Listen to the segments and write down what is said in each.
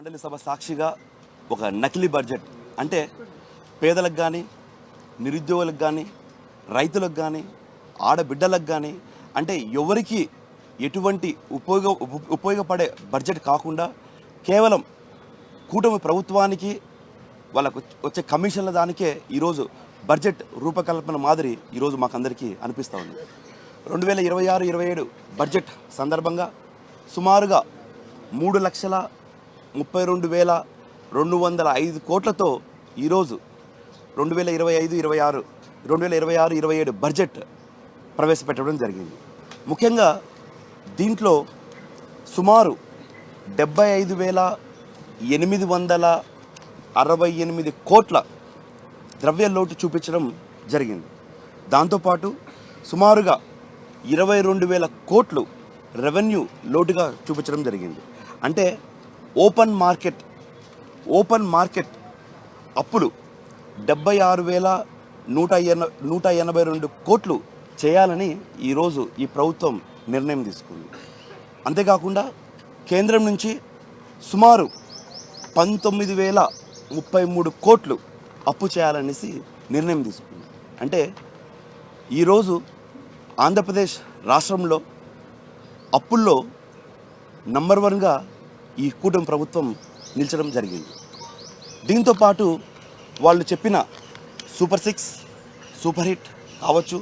మండలి సభ సాక్షిగా ఒక నకిలీ బడ్జెట్ అంటే పేదలకు కానీ నిరుద్యోగులకు కానీ రైతులకు కానీ ఆడబిడ్డలకు కానీ అంటే ఎవరికి ఎటువంటి ఉపయోగపడే బడ్జెట్ కాకుండా కేవలం కూటమి ప్రభుత్వానికి వాళ్ళకు వచ్చే కమిషన్ల దానికే ఈరోజు బడ్జెట్ రూపకల్పన మాదిరి ఈరోజు మాకందరికీ అనిపిస్తూ ఉంది. 2026-27 బడ్జెట్ సందర్భంగా సుమారుగా 3,32,205 కోట్లతో ఈరోజు 2026-27 బడ్జెట్ ప్రవేశపెట్టడం జరిగింది. ముఖ్యంగా దీంట్లో సుమారు 75,868 కోట్ల ద్రవ్య లోటు చూపించడం జరిగింది. దాంతోపాటు సుమారుగా 22,000 కోట్లు రెవెన్యూ లోటుగా చూపించడం జరిగింది. అంటే ఓపెన్ మార్కెట్ అప్పులు 76,182 కోట్లు చేయాలని ఈరోజు ఈ ప్రభుత్వం నిర్ణయం తీసుకుంది. అంతేకాకుండా కేంద్రం నుంచి సుమారు 19,033 కోట్లు అప్పు చేయాలనేసి నిర్ణయం తీసుకుంది. అంటే ఈరోజు ఆంధ్రప్రదేశ్ రాష్ట్రంలో అప్పుల్లో నంబర్ 1గా ఈ కూటమి ప్రభుత్వం నిలిచడం జరిగింది. దీంతోపాటు వాళ్ళు చెప్పిన సూపర్ 6, సూపర్ హిట్ కావచ్చు,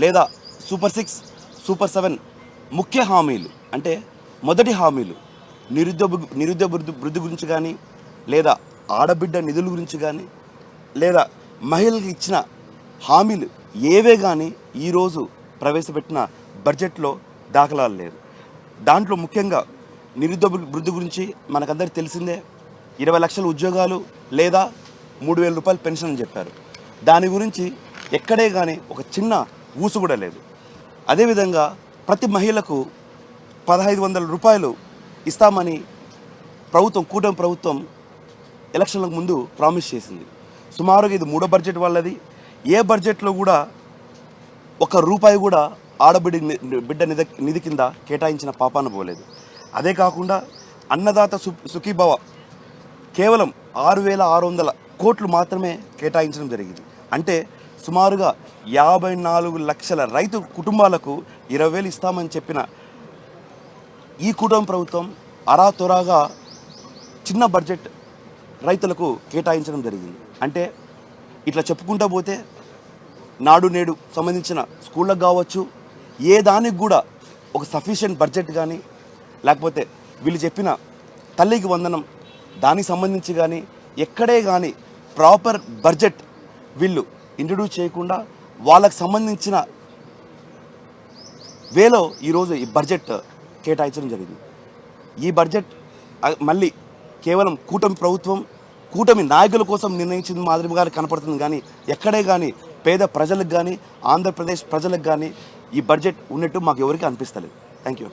లేదా సూపర్ 6, సూపర్ 7 ముఖ్య హామీలు అంటే మొదటి హామీలు నిరుద్యోగ వృద్ధి గురించి కానీ, లేదా ఆడబిడ్డ నిధుల గురించి కానీ, లేదా మహిళలకు ఇచ్చిన హామీలు ఏవే కానీ ఈరోజు ప్రవేశపెట్టిన బడ్జెట్లో దాఖలాలు లేదు. దాంట్లో ముఖ్యంగా నిరుద్యోగ వృద్ధి గురించి మనకందరికీ తెలిసిందే. 20 లక్షల ఉద్యోగాలు లేదా 3,000 రూపాయలు పెన్షన్ అని చెప్పారు. దాని గురించి ఎక్కడే కానీ ఒక చిన్న ఊసు కూడా లేదు. అదేవిధంగా ప్రతి మహిళకు 1,500 రూపాయలు ఇస్తామని కూటమి ప్రభుత్వం ఎలక్షన్లకు ముందు ప్రామిస్ చేసింది. సుమారుగా ఇది 3వ బడ్జెట్ వాళ్ళది. ఏ బడ్జెట్లో కూడా 1 రూపాయి కూడా బిడ్డ నిధి కింద కేటాయించిన పాపాన పోలేదు. అదే కాకుండా అన్నదాత సుఖీభవ కేవలం 6,600 కోట్లు మాత్రమే కేటాయించడం జరిగింది. అంటే సుమారుగా 54 లక్షల రైతు కుటుంబాలకు 20,000 ఇస్తామని చెప్పిన ఈ కూటమి ప్రభుత్వం అరాతొరాగా చిన్న బడ్జెట్ రైతులకు కేటాయించడం జరిగింది. అంటే ఇట్లా చెప్పుకుంటూ పోతే నాడు నేడు సంబంధించిన స్కూళ్ళకు కావచ్చు, ఏ దానికి కూడా ఒక సఫిషియెంట్ బడ్జెట్ కానీ, లేకపోతే వీళ్ళు చెప్పిన తల్లికి వందనం దానికి సంబంధించి కానీ ఎక్కడే కానీ ప్రాపర్ బడ్జెట్ వీళ్ళు ఇంట్రడ్యూస్ చేయకుండా వాళ్ళకు సంబంధించిన వేలో ఈరోజు ఈ బడ్జెట్ కేటాయించడం జరిగింది. ఈ బడ్జెట్ మళ్ళీ కేవలం కూటమి నాయకుల కోసం నిర్ణయించిన మాదిరిగా కనపడుతుంది. కానీ ఎక్కడే కానీ పేద ప్రజలకు కానీ ఆంధ్రప్రదేశ్ ప్రజలకు కానీ ఈ బడ్జెట్ ఉన్నట్టు మాకు ఎవరికి అనిపిస్తలేదు. Thank you.